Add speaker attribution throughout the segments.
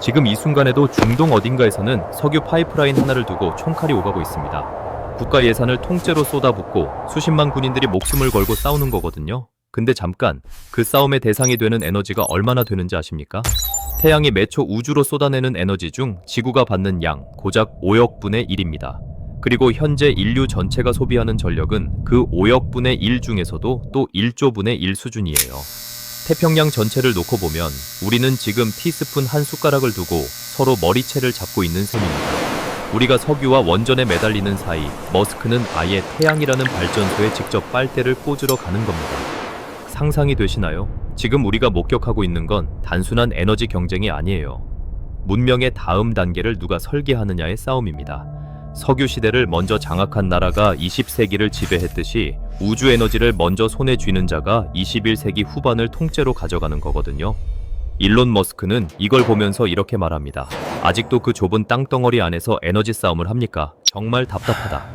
Speaker 1: 지금 이 순간에도 중동 어딘가에서는 석유 파이프라인 하나를 두고 총칼이 오가고 있습니다. 국가 예산을 통째로 쏟아붓고 수십만 군인들이 목숨을 걸고 싸우는 거거든요. 근데 잠깐, 그 싸움의 대상이 되는 에너지가 얼마나 되는지 아십니까? 태양이 매초 우주로 쏟아내는 에너지 중 지구가 받는 양 고작 5억 분의 1입니다. 그리고 현재 인류 전체가 소비하는 전력은 그 5억 분의 1 중에서도 또 1조 분의 1 수준이에요. 태평양 전체를 놓고 보면 우리는 지금 티스푼 한 숟가락을 두고 서로 머리채를 잡고 있는 셈입니다. 우리가 석유와 원전에 매달리는 사이 머스크는 아예 태양이라는 발전소에 직접 빨대를 꽂으러 가는 겁니다. 상상이 되시나요? 지금 우리가 목격하고 있는 건 단순한 에너지 경쟁이 아니에요. 문명의 다음 단계를 누가 설계하느냐의 싸움입니다. 석유 시대를 먼저 장악한 나라가 20세기를 지배했듯이 우주 에너지를 먼저 손에 쥐는 자가 21세기 후반을 통째로 가져가는 거거든요. 일론 머스크는 이걸 보면서 이렇게 말합니다. 아직도 그 좁은 땅덩어리 안에서 에너지 싸움을 합니까? 정말 답답하다.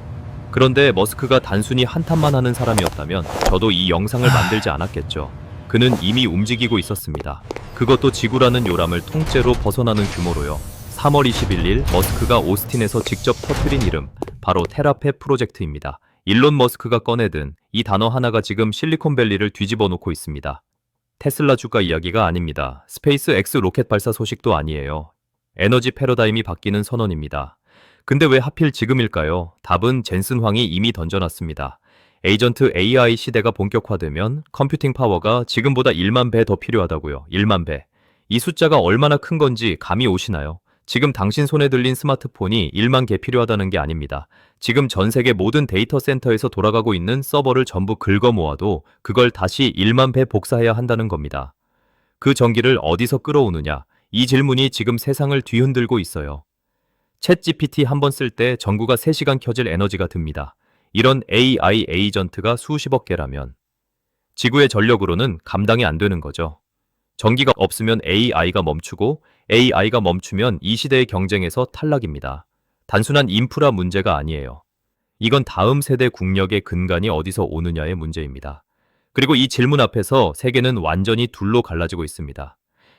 Speaker 1: 그런데 머스크가 단순히 한탄만 하는 사람이었다면 저도 이 영상을 만들지 않았겠죠. 그는 이미 움직이고 있었습니다. 그것도 지구라는 요람을 통째로 벗어나는 규모로요. 3월 21일 머스크가 오스틴에서 직접 터뜨린 이름, 바로 테라페 프로젝트입니다. 일론 머스크가 꺼내든 이 단어 하나가 지금 실리콘밸리를 뒤집어 놓고 있습니다. 테슬라 주가 이야기가 아닙니다. 스페이스 X 로켓 발사 소식도 아니에요. 에너지 패러다임이 바뀌는 선언입니다. 근데 왜 하필 지금일까요? 답은 젠슨 황이 이미 던져놨습니다. 에이전트 AI 시대가 본격화되면 컴퓨팅 파워가 지금보다 1만 배 더 필요하다고요. 1만 배. 이 숫자가 얼마나 큰 건지 감이 오시나요? 지금 당신 손에 들린 스마트폰이 1만 개 필요하다는 게 아닙니다. 지금 전 세계 모든 데이터 센터에서 돌아가고 있는 서버를 전부 긁어 모아도 그걸 다시 1만 배 복사해야 한다는 겁니다. 그 전기를 어디서 끌어오느냐? 이 질문이 지금 세상을 뒤흔들고 있어요. 챗 GPT 한 번 쓸 때 전구가 3시간 켜질 에너지가 듭니다. 이런 AI 에이전트가 수십억 개라면 지구의 전력으로는 감당이 안 되는 거죠. 전기가 없으면 AI가 멈추고 AI가 멈추면 이 시대의 경쟁에서 탈락입니다. 단순한 인프라 문제가 아니에요. 이건 다음 세대 국력의 근간이 어디서 오느냐의 문제입니다. 그리고 이 질문 앞에서 세계는 완전히 둘로 갈라지고 있습니다.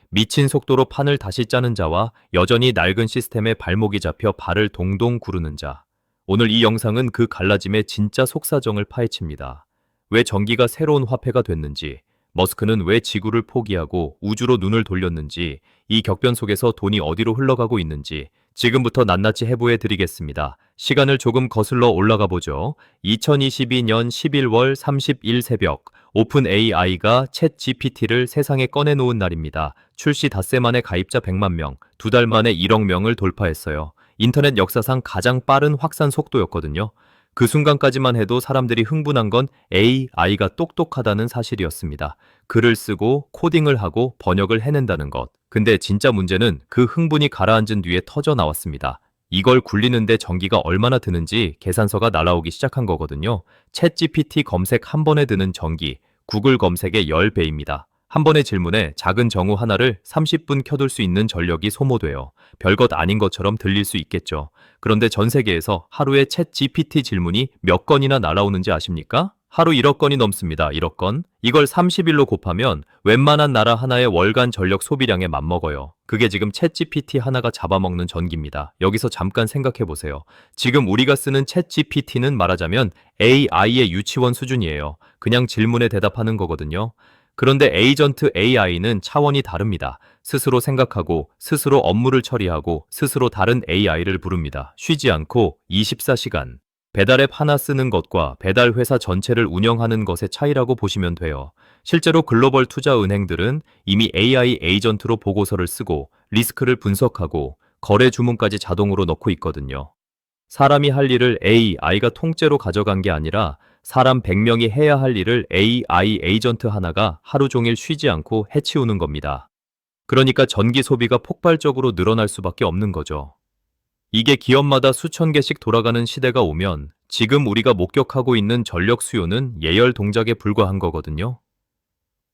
Speaker 1: 미친 속도로 판을 다시 짜는 자와 여전히 낡은 시스템에 발목이 잡혀 발을 동동 구르는 자. 오늘 이 영상은 그 갈라짐의 진짜 속사정을 파헤칩니다. 왜 전기가 새로운 화폐가 됐는지, 머스크는 왜 지구를 포기하고 우주로 눈을 돌렸는지, 이 격변 속에서 돈이 어디로 흘러가고 있는지 지금부터 낱낱이 해부해 드리겠습니다. 시간을 조금 거슬러 올라가 보죠. 2022년 11월 30일 새벽, 오픈 AI가 챗 GPT를 세상에 꺼내놓은 날입니다. 출시 닷새 만에 가입자 100만 명, 2달 만에 1억 명을 돌파했어요. 인터넷 역사상 가장 빠른 확산 속도였거든요. 그 순간까지만 해도 사람들이 흥분한 건 AI가 똑똑하다는 사실이었습니다. 글을 쓰고 코딩을 하고 번역을 해낸다는 것. 근데 진짜 문제는 그 흥분이 가라앉은 뒤에 터져 나왔습니다. 이걸 굴리는데 전기가 얼마나 드는지 계산서가 날아오기 시작한 거거든요. 챗 GPT 검색 한 번에 드는 전기, 구글 검색의 10배입니다. 한 번의 질문에 작은 정우 하나를 30분 켜둘 수 있는 전력이 소모돼요. 별것 아닌 것처럼 들릴 수 있겠죠. 그런데 전 세계에서 하루에 챗 GPT 질문이 몇 건이나 날아오는지 아십니까? 하루 1억 건이 넘습니다. 1억 건. 이걸 30일로 곱하면 웬만한 나라 하나의 월간 전력 소비량에 맞먹어요. 그게 지금 챗 GPT 하나가 잡아먹는 전기입니다. 여기서 잠깐 생각해 보세요. 지금 우리가 쓰는 챗 GPT는 말하자면 AI의 유치원 수준이에요. 그냥 질문에 대답하는 거거든요. 그런데 에이전트 AI는 차원이 다릅니다. 스스로 생각하고, 스스로 업무를 처리하고, 스스로 다른 AI를 부릅니다. 쉬지 않고 24시간. 배달앱 하나 쓰는 것과 배달 회사 전체를 운영하는 것의 차이라고 보시면 돼요. 실제로 글로벌 투자 은행들은 이미 AI 에이전트로 보고서를 쓰고, 리스크를 분석하고, 거래 주문까지 자동으로 넣고 있거든요. 사람이 할 일을 AI가 통째로 가져간 게 아니라 사람 100명이 해야 할 일을 AI 에이전트 하나가 하루 종일 쉬지 않고 해치우는 겁니다. 그러니까 전기 소비가 폭발적으로 늘어날 수밖에 없는 거죠. 이게 기업마다 수천 개씩 돌아가는 시대가 오면 지금 우리가 목격하고 있는 전력 수요는 예열 동작에 불과한 거거든요.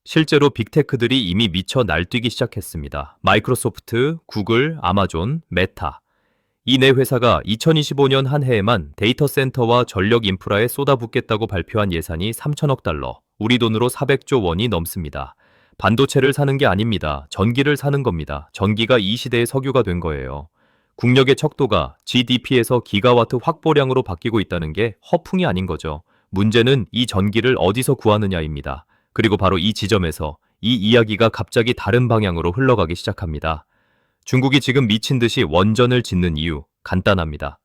Speaker 1: 실제로 빅테크들이 이미 미쳐 날뛰기 시작했습니다. 마이크로소프트, 구글, 아마존, 메타. 이 네 회사가 2025년 한 해에만 데이터 센터와 전력 인프라에 쏟아붓겠다고 발표한 예산이 3천억 달러, 우리 돈으로 400조 원이 넘습니다. 반도체를 사는 게 아닙니다. 전기를 사는 겁니다. 전기가 이 시대의 석유가 된 거예요. 국력의 척도가 GDP에서 기가와트 확보량으로 바뀌고 있다는 게 허풍이 아닌 거죠. 문제는 이 전기를 어디서 구하느냐입니다. 그리고 바로 이 지점에서 이 이야기가 갑자기 다른 방향으로 흘러가기 시작합니다. 중국이 지금 미친 듯이 원전을 짓는 이유, 간단합니다.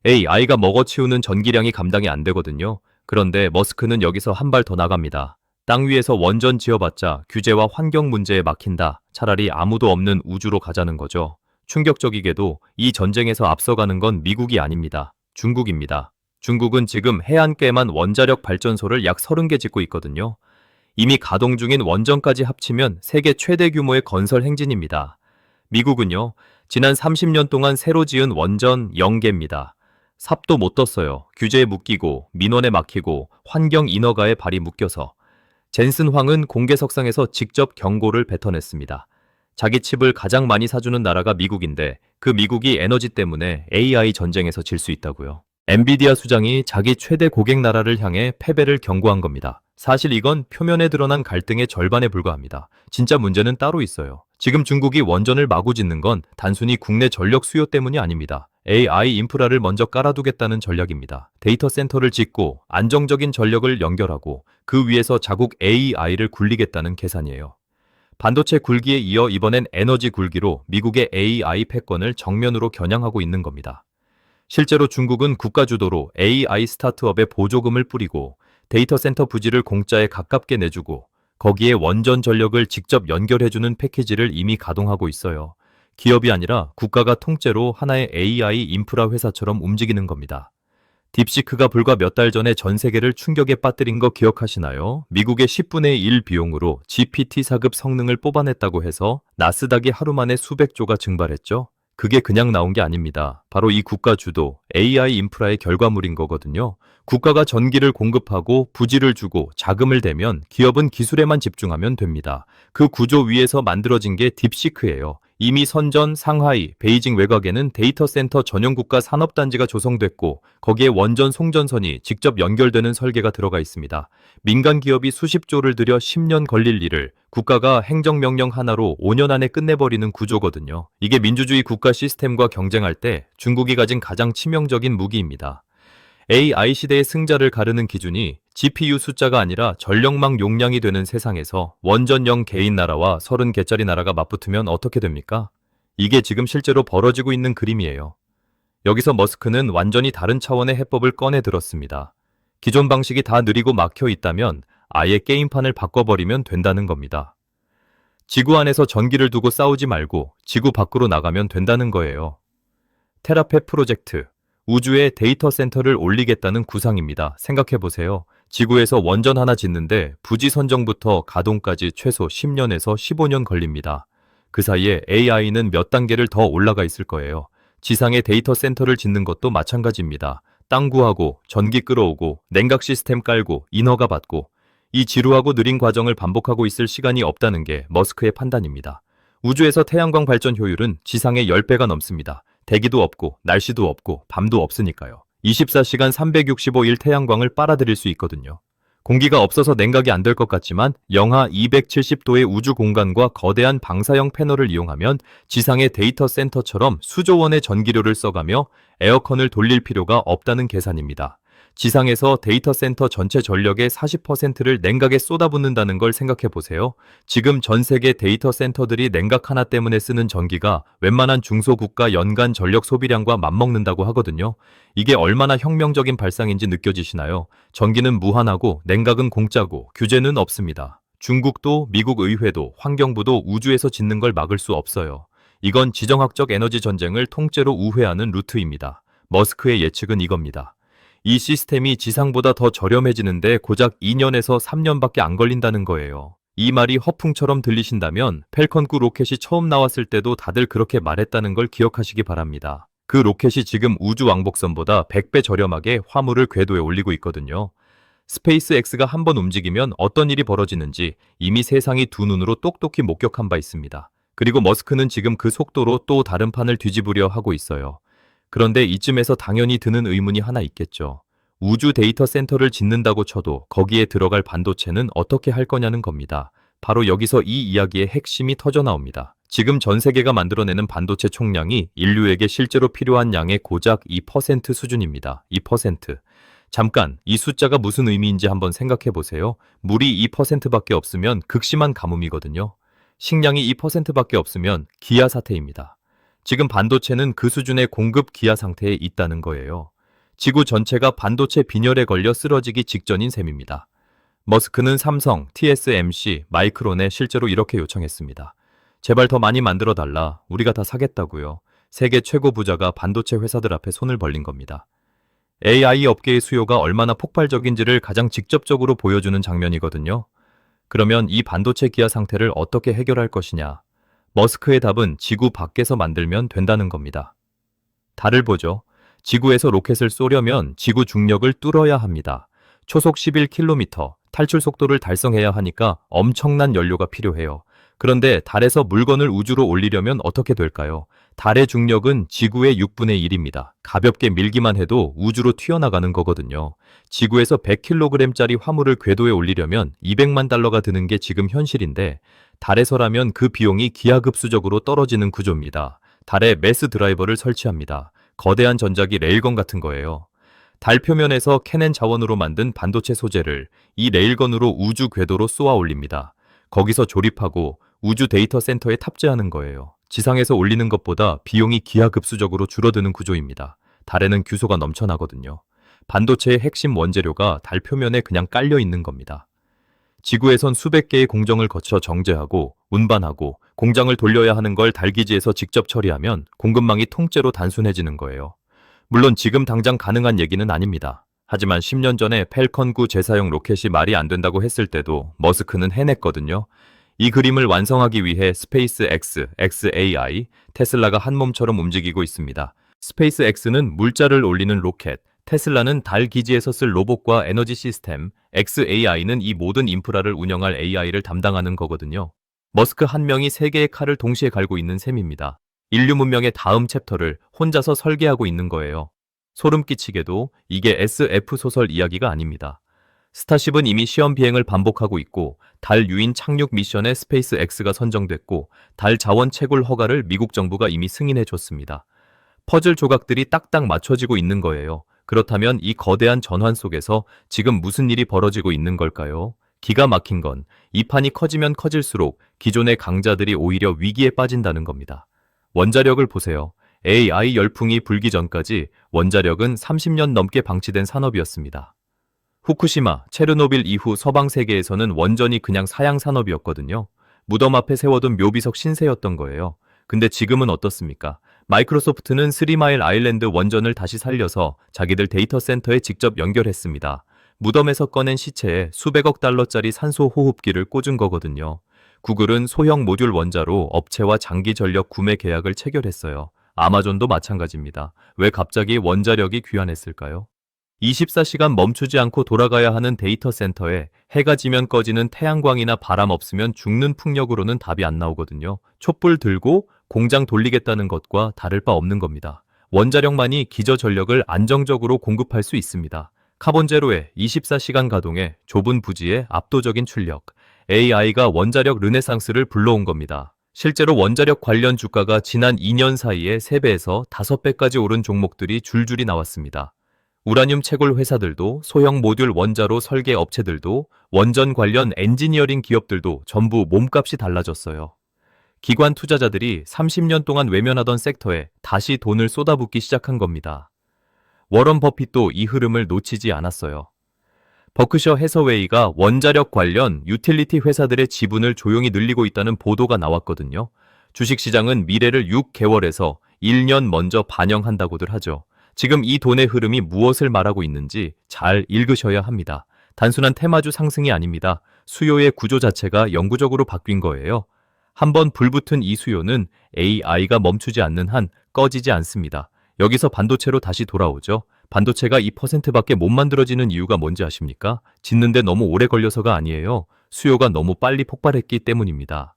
Speaker 1: AI가 먹어치우는 전기량이 감당이 안 되거든요. 그런데 머스크는 여기서 한 발 더 나갑니다. 땅 위에서 원전 지어봤자 규제와 환경 문제에 막힌다. 차라리 아무도 없는 우주로 가자는 거죠. 충격적이게도 이 전쟁에서 앞서가는 건 미국이 아닙니다. 중국입니다. 중국은 지금 해안가에만 원자력 발전소를 약 30개 짓고 있거든요. 이미 가동 중인 원전까지 합치면 세계 최대 규모의 건설 행진입니다. 미국은요, 지난 30년 동안 새로 지은 원전 0개입니다. 삽도 못 떴어요. 규제에 묶이고, 민원에 막히고, 환경 인허가에 발이 묶여서. 젠슨 황은 공개석상에서 직접 경고를 뱉어냈습니다. 자기 칩을 가장 많이 사주는 나라가 미국인데 그 미국이 에너지 때문에 AI 전쟁에서 질 수 있다고요. 엔비디아 수장이 자기 최대 고객 나라를 향해 패배를 경고한 겁니다. 사실 이건 표면에 드러난 갈등의 절반에 불과합니다. 진짜 문제는 따로 있어요. 지금 중국이 원전을 마구 짓는 건 단순히 국내 전력 수요 때문이 아닙니다. AI 인프라를 먼저 깔아두겠다는 전략입니다. 데이터 센터를 짓고 안정적인 전력을 연결하고 그 위에서 자국 AI를 굴리겠다는 계산이에요. 반도체 굴기에 이어 이번엔 에너지 굴기로 미국의 AI 패권을 정면으로 겨냥하고 있는 겁니다. 실제로 중국은 국가 주도로 AI 스타트업에 보조금을 뿌리고 데이터 센터 부지를 공짜에 가깝게 내주고 거기에 원전 전력을 직접 연결해주는 패키지를 이미 가동하고 있어요. 기업이 아니라 국가가 통째로 하나의 AI 인프라 회사처럼 움직이는 겁니다. 딥시크가 불과 몇 달 전에 전 세계를 충격에 빠뜨린 거 기억하시나요? 미국의 10분의 1 비용으로 GPT 4급 성능을 뽑아냈다고 해서 나스닥이 하루 만에 수백 조가 증발했죠? 그게 그냥 나온 게 아닙니다. 바로 이 국가 주도 AI 인프라의 결과물인 거거든요. 국가가 전기를 공급하고 부지를 주고 자금을 대면 기업은 기술에만 집중하면 됩니다. 그 구조 위에서 만들어진 게 딥시크예요. 이미 선전, 상하이, 베이징 외곽에는 데이터 센터 전용 국가 산업단지가 조성됐고 거기에 원전 송전선이 직접 연결되는 설계가 들어가 있습니다. 민간 기업이 수십조를 들여 10년 걸릴 일을 국가가 행정명령 하나로 5년 안에 끝내버리는 구조거든요. 이게 민주주의 국가 시스템과 경쟁할 때 중국이 가진 가장 치명적인 무기입니다. AI 시대의 승자를 가르는 기준이 GPU 숫자가 아니라 전력망 용량이 되는 세상에서 원전형 개인 나라와 30개짜리 나라가 맞붙으면 어떻게 됩니까? 이게 지금 실제로 벌어지고 있는 그림이에요. 여기서 머스크는 완전히 다른 차원의 해법을 꺼내 들었습니다. 기존 방식이 다 느리고 막혀 있다면 아예 게임판을 바꿔버리면 된다는 겁니다. 지구 안에서 전기를 두고 싸우지 말고 지구 밖으로 나가면 된다는 거예요. 테라페 프로젝트. 우주에 데이터 센터를 올리겠다는 구상입니다. 생각해보세요. 지구에서 원전 하나 짓는데 부지 선정부터 가동까지 최소 10년에서 15년 걸립니다. 그 사이에 AI는 몇 단계를 더 올라가 있을 거예요. 지상에 데이터 센터를 짓는 것도 마찬가지입니다. 땅 구하고 전기 끌어오고 냉각 시스템 깔고 인허가 받고 이 지루하고 느린 과정을 반복하고 있을 시간이 없다는 게 머스크의 판단입니다. 우주에서 태양광 발전 효율은 지상의 10배가 넘습니다. 대기도 없고 날씨도 없고 밤도 없으니까요. 24시간 365일 태양광을 빨아들일 수 있거든요. 공기가 없어서 냉각이 안 될 것 같지만 영하 270도의 우주 공간과 거대한 방사형 패널을 이용하면 지상의 데이터 센터처럼 수조 원의 전기료를 써가며 에어컨을 돌릴 필요가 없다는 계산입니다. 지상에서 데이터 센터 전체 전력의 40%를 냉각에 쏟아붓는다는 걸 생각해 보세요. 지금 전 세계 데이터 센터들이 냉각 하나 때문에 쓰는 전기가 웬만한 중소국가 연간 전력 소비량과 맞먹는다고 하거든요. 이게 얼마나 혁명적인 발상인지 느껴지시나요? 전기는 무한하고 냉각은 공짜고 규제는 없습니다. 중국도 미국 의회도 환경부도 우주에서 짓는 걸 막을 수 없어요. 이건 지정학적 에너지 전쟁을 통째로 우회하는 루트입니다. 머스크의 예측은 이겁니다. 이 시스템이 지상보다 더 저렴해지는데 고작 2년에서 3년밖에 안 걸린다는 거예요. 이 말이 허풍처럼 들리신다면 펠컨9 로켓이 처음 나왔을 때도 다들 그렇게 말했다는 걸 기억하시기 바랍니다. 그 로켓이 지금 우주 왕복선보다 100배 저렴하게 화물을 궤도에 올리고 있거든요. 스페이스X가 한번 움직이면 어떤 일이 벌어지는지 이미 세상이 두 눈으로 똑똑히 목격한 바 있습니다. 그리고 머스크는 지금 그 속도로 또 다른 판을 뒤집으려 하고 있어요. 그런데 이쯤에서 당연히 드는 의문이 하나 있겠죠. 우주 데이터 센터를 짓는다고 쳐도 거기에 들어갈 반도체는 어떻게 할 거냐는 겁니다. 바로 여기서 이 이야기의 핵심이 터져 나옵니다. 지금 전 세계가 만들어내는 반도체 총량이 인류에게 실제로 필요한 양의 고작 2% 수준입니다. 2%. 잠깐, 이 숫자가 무슨 의미인지 한번 생각해 보세요. 물이 2%밖에 없으면 극심한 가뭄이거든요. 식량이 2%밖에 없으면 기아 사태입니다. 지금 반도체는 그 수준의 공급 기아 상태에 있다는 거예요. 지구 전체가 반도체 빈혈에 걸려 쓰러지기 직전인 셈입니다. 머스크는 삼성, TSMC, 마이크론에 실제로 이렇게 요청했습니다. 제발 더 많이 만들어 달라. 우리가 다 사겠다고요. 세계 최고 부자가 반도체 회사들 앞에 손을 벌린 겁니다. AI 업계의 수요가 얼마나 폭발적인지를 가장 직접적으로 보여주는 장면이거든요. 그러면 이 반도체 기아 상태를 어떻게 해결할 것이냐? 머스크의 답은 지구 밖에서 만들면 된다는 겁니다. 달을 보죠. 지구에서 로켓을 쏘려면 지구 중력을 뚫어야 합니다. 초속 11km, 탈출 속도를 달성해야 하니까 엄청난 연료가 필요해요. 그런데 달에서 물건을 우주로 올리려면 어떻게 될까요? 달의 중력은 지구의 6분의 1입니다. 가볍게 밀기만 해도 우주로 튀어나가는 거거든요. 지구에서 100kg짜리 화물을 궤도에 올리려면 200만 달러가 드는 게 지금 현실인데 달에서라면 그 비용이 기하급수적으로 떨어지는 구조입니다. 달에 매스 드라이버를 설치합니다. 거대한 전자기 레일건 같은 거예요. 달 표면에서 캐넨 자원으로 만든 반도체 소재를 이 레일건으로 우주 궤도로 쏘아 올립니다. 거기서 조립하고 우주 데이터 센터에 탑재하는 거예요. 지상에서 올리는 것보다 비용이 기하급수적으로 줄어드는 구조입니다. 달에는 규소가 넘쳐나거든요. 반도체의 핵심 원재료가 달 표면에 그냥 깔려 있는 겁니다. 지구에선 수백 개의 공정을 거쳐 정제하고 운반하고 공장을 돌려야 하는 걸 달기지에서 직접 처리하면 공급망이 통째로 단순해지는 거예요. 물론 지금 당장 가능한 얘기는 아닙니다. 하지만 10년 전에 펠컨 9 재사용 로켓이 말이 안 된다고 했을 때도 머스크는 해냈거든요. 이 그림을 완성하기 위해 스페이스 X, XAI, 테슬라가 한 몸처럼 움직이고 있습니다. 스페이스 X는 물자를 올리는 로켓, 테슬라는 달 기지에서 쓸 로봇과 에너지 시스템, XAI는 이 모든 인프라를 운영할 AI를 담당하는 거거든요. 머스크 한 명이 세 개의 칼을 동시에 갈고 있는 셈입니다. 인류 문명의 다음 챕터를 혼자서 설계하고 있는 거예요. 소름 끼치게도 이게 SF 소설 이야기가 아닙니다. 스타쉽은 이미 시험 비행을 반복하고 있고 달 유인 착륙 미션에 스페이스 X가 선정됐고 달 자원 채굴 허가를 미국 정부가 이미 승인해 줬습니다. 퍼즐 조각들이 딱딱 맞춰지고 있는 거예요. 그렇다면 이 거대한 전환 속에서 지금 무슨 일이 벌어지고 있는 걸까요? 기가 막힌 건 이 판이 커지면 커질수록 기존의 강자들이 오히려 위기에 빠진다는 겁니다. 원자력을 보세요. AI 열풍이 불기 전까지 원자력은 30년 넘게 방치된 산업이었습니다. 후쿠시마, 체르노빌 이후 서방 세계에서는 원전이 그냥 사양 산업이었거든요. 무덤 앞에 세워둔 묘비석 신세였던 거예요. 근데 지금은 어떻습니까? 마이크로소프트는 3마일 아일랜드 원전을 다시 살려서 자기들 데이터 센터에 직접 연결했습니다. 무덤에서 꺼낸 시체에 수백억 달러짜리 산소 호흡기를 꽂은 거거든요. 구글은 소형 모듈 원자로 업체와 장기 전력 구매 계약을 체결했어요. 아마존도 마찬가지입니다. 왜 갑자기 원자력이 귀환했을까요? 24시간 멈추지 않고 돌아가야 하는 데이터 센터에 해가 지면 꺼지는 태양광이나 바람 없으면 죽는 풍력으로는 답이 안 나오거든요. 촛불 들고 공장 돌리겠다는 것과 다를 바 없는 겁니다. 원자력만이 기저 전력을 안정적으로 공급할 수 있습니다. 카본제로의 24시간 가동에 좁은 부지에 압도적인 출력, AI가 원자력 르네상스를 불러온 겁니다. 실제로 원자력 관련 주가가 지난 2년 사이에 3배에서 5배까지 오른 종목들이 줄줄이 나왔습니다. 우라늄 채굴 회사들도 소형 모듈 원자로 설계 업체들도 원전 관련 엔지니어링 기업들도 전부 몸값이 달라졌어요. 기관 투자자들이 30년 동안 외면하던 섹터에 다시 돈을 쏟아붓기 시작한 겁니다. 워런 버핏도 이 흐름을 놓치지 않았어요. 버크셔 해서웨이가 원자력 관련 유틸리티 회사들의 지분을 조용히 늘리고 있다는 보도가 나왔거든요. 주식시장은 미래를 6개월에서 1년 먼저 반영한다고들 하죠. 지금 이 돈의 흐름이 무엇을 말하고 있는지 잘 읽으셔야 합니다. 단순한 테마주 상승이 아닙니다. 수요의 구조 자체가 영구적으로 바뀐 거예요. 한번 불붙은 이 수요는 AI가 멈추지 않는 한 꺼지지 않습니다. 여기서 반도체로 다시 돌아오죠. 반도체가 2%밖에 못 만들어지는 이유가 뭔지 아십니까? 짓는데 너무 오래 걸려서가 아니에요. 수요가 너무 빨리 폭발했기 때문입니다.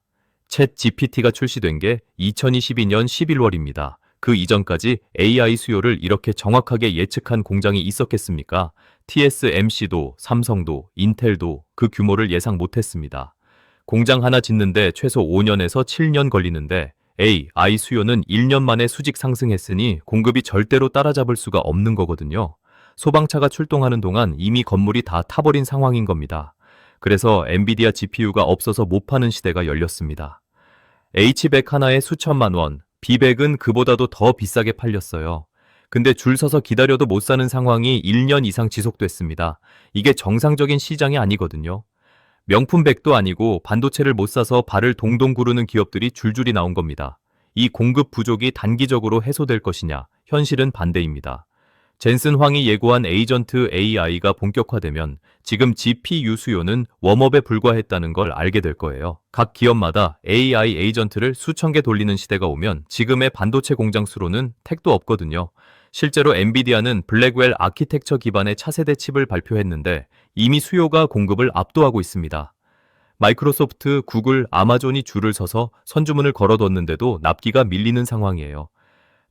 Speaker 1: 챗 GPT가 출시된 게 2022년 11월입니다. 그 이전까지 AI 수요를 이렇게 정확하게 예측한 공장이 있었겠습니까? TSMC도 삼성도 인텔도 그 규모를 예상 못했습니다. 공장 하나 짓는데 최소 5년에서 7년 걸리는데 AI 수요는 1년 만에 수직 상승했으니 공급이 절대로 따라잡을 수가 없는 거거든요. 소방차가 출동하는 동안 이미 건물이 다 타버린 상황인 겁니다. 그래서 엔비디아 GPU가 없어서 못 파는 시대가 열렸습니다. H백 하나에 수천만 원, B백은 그보다도 더 비싸게 팔렸어요. 근데 줄 서서 기다려도 못 사는 상황이 1년 이상 지속됐습니다. 이게 정상적인 시장이 아니거든요. 명품백도 아니고 반도체를 못 사서 발을 동동 구르는 기업들이 줄줄이 나온 겁니다. 이 공급 부족이 단기적으로 해소될 것이냐? 현실은 반대입니다. 젠슨 황이 예고한 에이전트 AI가 본격화되면 지금 GPU 수요는 웜업에 불과했다는 걸 알게 될 거예요. 각 기업마다 AI 에이전트를 수천 개 돌리는 시대가 오면 지금의 반도체 공장 수로는 택도 없거든요. 실제로 엔비디아는 블랙웰 아키텍처 기반의 차세대 칩을 발표했는데 이미 수요가 공급을 압도하고 있습니다. 마이크로소프트, 구글, 아마존이 줄을 서서 선주문을 걸어뒀는데도 납기가 밀리는 상황이에요.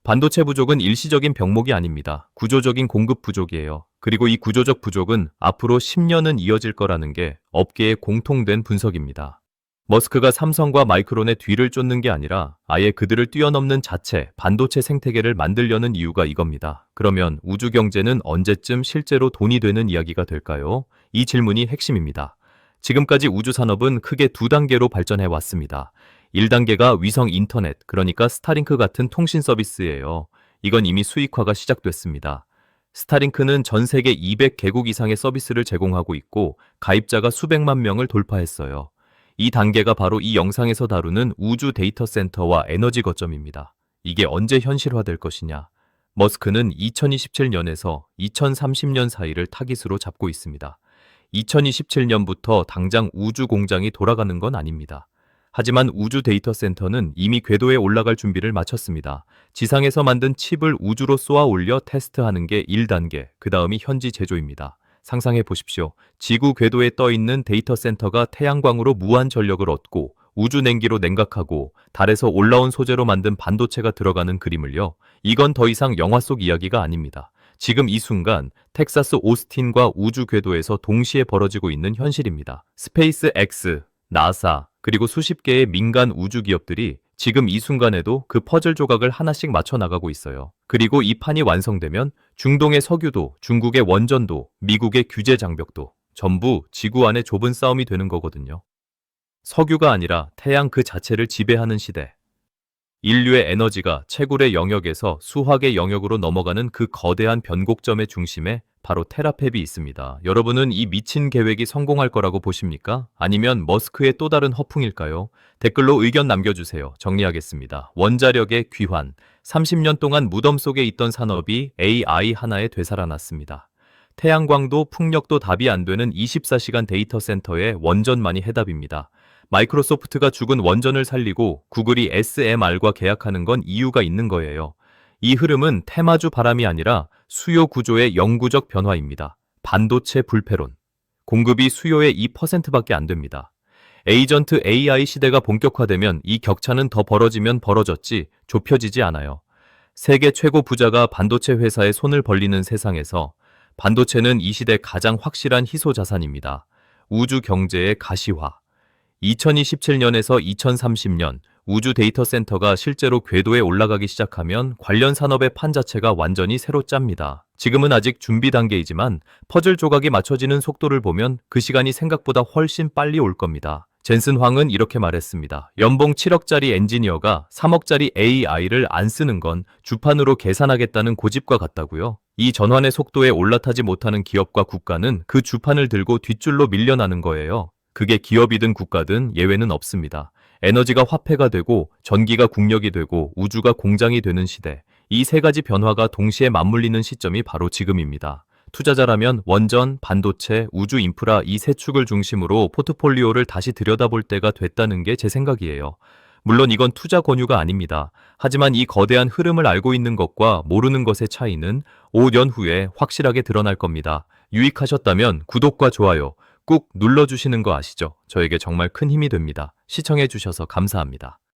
Speaker 1: 반도체 부족은 일시적인 병목이 아닙니다. 구조적인 공급 부족이에요. 그리고 이 구조적 부족은 앞으로 10년은 이어질 거라는 게 업계의 공통된 분석입니다. 머스크가 삼성과 마이크론의 뒤를 쫓는 게 아니라 아예 그들을 뛰어넘는 자체, 반도체 생태계를 만들려는 이유가 이겁니다. 그러면 우주 경제는 언제쯤 실제로 돈이 되는 이야기가 될까요? 이 질문이 핵심입니다. 지금까지 우주 산업은 크게 두 단계로 발전해 왔습니다. 1단계가 위성 인터넷, 그러니까 스타링크 같은 통신 서비스예요. 이건 이미 수익화가 시작됐습니다. 스타링크는 전 세계 200개국 이상의 서비스를 제공하고 있고 가입자가 수백만 명을 돌파했어요. 이 단계가 바로 이 영상에서 다루는 우주 데이터 센터와 에너지 거점입니다. 이게 언제 현실화될 것이냐? 머스크는 2027년에서 2030년 사이를 타깃으로 잡고 있습니다. 2027년부터 당장 우주 공장이 돌아가는 건 아닙니다. 하지만 우주 데이터 센터는 이미 궤도에 올라갈 준비를 마쳤습니다. 지상에서 만든 칩을 우주로 쏘아 올려 테스트하는 게 1단계, 그 다음이 현지 제조입니다. 상상해 보십시오. 지구 궤도에 떠 있는 데이터 센터가 태양광으로 무한 전력을 얻고 우주 냉기로 냉각하고 달에서 올라온 소재로 만든 반도체가 들어가는 그림을요. 이건 더 이상 영화 속 이야기가 아닙니다. 지금 이 순간 텍사스 오스틴과 우주 궤도에서 동시에 벌어지고 있는 현실입니다. 스페이스 X, 나사, 그리고 수십 개의 민간 우주 기업들이 지금 이 순간에도 그 퍼즐 조각을 하나씩 맞춰 나가고 있어요. 그리고 이 판이 완성되면 중동의 석유도, 중국의 원전도, 미국의 규제 장벽도 전부 지구 안의 좁은 싸움이 되는 거거든요. 석유가 아니라 태양 그 자체를 지배하는 시대. 인류의 에너지가 채굴의 영역에서 수학의 영역으로 넘어가는 그 거대한 변곡점의 중심에 바로 테라팹이 있습니다. 여러분은 이 미친 계획이 성공할 거라고 보십니까? 아니면 머스크의 또 다른 허풍일까요? 댓글로 의견 남겨주세요. 정리하겠습니다. 원자력의 귀환. 30년 동안 무덤 속에 있던 산업이 AI 하나에 되살아났습니다. 태양광도 풍력도 답이 안 되는 24시간 데이터 센터에 원전만이 해답입니다. 마이크로소프트가 죽은 원전을 살리고 구글이 SMR과 계약하는 건 이유가 있는 거예요. 이 흐름은 테마주 바람이 아니라 수요 구조의 영구적 변화입니다. 반도체 불패론. 공급이 수요의 2%밖에 안 됩니다. 에이전트 AI 시대가 본격화되면 이 격차는 더 벌어지면 벌어졌지 좁혀지지 않아요. 세계 최고 부자가 반도체 회사에 손을 벌리는 세상에서 반도체는 이 시대 가장 확실한 희소 자산입니다. 우주 경제의 가시화. 2027년에서 2030년 우주 데이터 센터가 실제로 궤도에 올라가기 시작하면 관련 산업의 판 자체가 완전히 새로 짭니다. 지금은 아직 준비 단계이지만 퍼즐 조각이 맞춰지는 속도를 보면 그 시간이 생각보다 훨씬 빨리 올 겁니다. 젠슨 황은 이렇게 말했습니다. 연봉 7억짜리 엔지니어가 3억짜리 AI를 안 쓰는 건 주판으로 계산하겠다는 고집과 같다고요. 이 전환의 속도에 올라타지 못하는 기업과 국가는 그 주판을 들고 뒷줄로 밀려나는 거예요. 그게 기업이든 국가든 예외는 없습니다. 에너지가 화폐가 되고 전기가 국력이 되고 우주가 공장이 되는 시대. 이 세 가지 변화가 동시에 맞물리는 시점이 바로 지금입니다. 투자자라면 원전, 반도체, 우주 인프라 이 세 축을 중심으로 포트폴리오를 다시 들여다볼 때가 됐다는 게 제 생각이에요. 물론 이건 투자 권유가 아닙니다. 하지만 이 거대한 흐름을 알고 있는 것과 모르는 것의 차이는 5년 후에 확실하게 드러날 겁니다. 유익하셨다면 구독과 좋아요 꾹 눌러주시는 거 아시죠? 저에게 정말 큰 힘이 됩니다. 시청해주셔서 감사합니다.